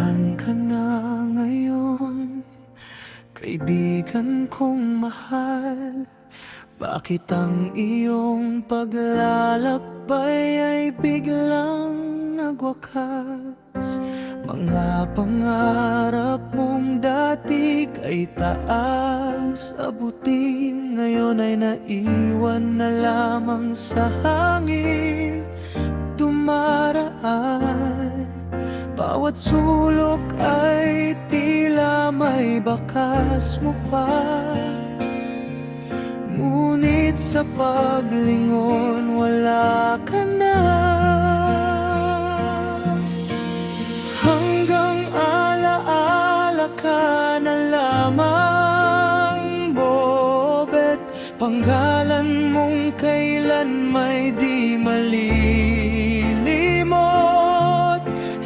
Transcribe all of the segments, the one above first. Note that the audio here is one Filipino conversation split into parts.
Nasaan ka na ngayon, kaibigan kong mahal? Bakit ang iyong paglalakbay ay biglang nagwakas? Mga pangarap mong dati kay taas abutin, ngayon ay naiwan na lamang sa hangin dumaraan. Bawat sulok ay tila may bakas mo pa, ngunit sa paglingon wala ka na. Hanggang alaala ka na lamang, Bobet, panggalan mong kailan may di malilimot.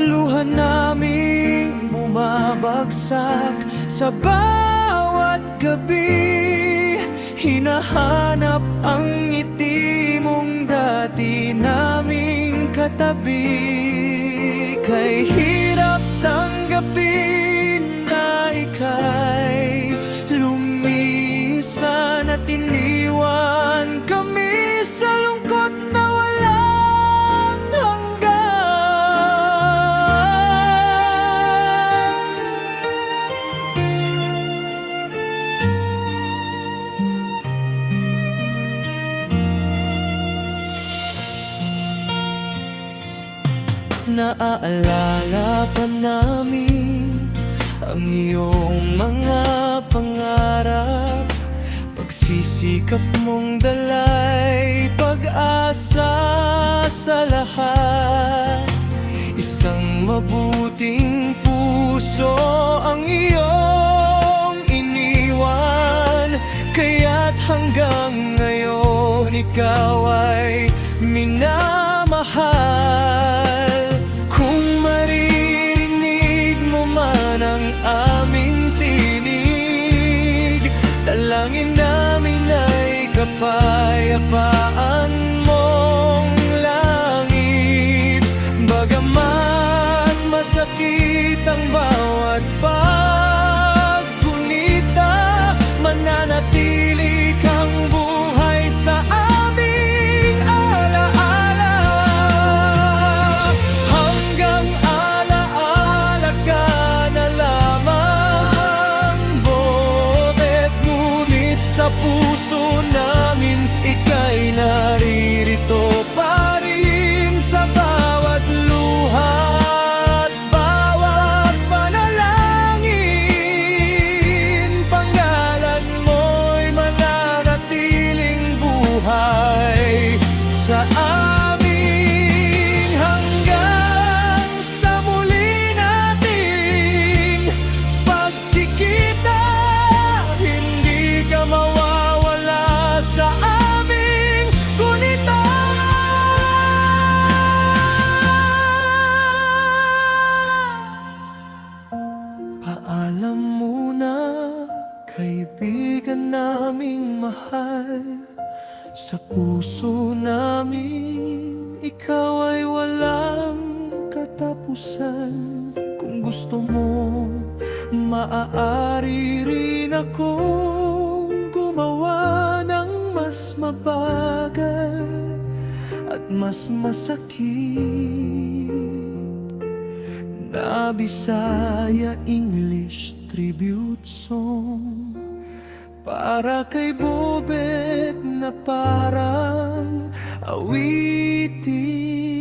Luha naming bumabagsak sa bawat gabi, hinahanap ang ngiti mong dati naming katabi. Kay hirap tanggapin na ika'y lumisan at iniwan kami sa lungkot na walang hanggan. Naaalala pa namin ang iyong mga pangarap, pagsisikap mong dalay pag-asa sa lahat. Isang mabuting puso ang iyong iniwan, kaya't hanggang ngayon ikaw ay minamahal. Dalangin namin ay kapayapaan mong langit. Bagaman masakit ang bawat paggunita, mananatili kang buhay sa aming alaala. Hanggang alaala ka na lamang, Bobet, sa puso namin ika'y naririto pa rin. Sa bawat luha at bawat panalangin, panggalan mo'y mananatiling buhay sa amin. Hanggang sa muli nating pagkikita, hindi ka mawawala sa aming gunita. Paalam muna, kaibigan naming mahal. Sa puso namin ikaw ay walang katapusan. Kung gusto mo, maaari rin akong gumawa ng mas mabagal at mas masakit na Bisaya English tribute song para kay Bobet na parang awitin.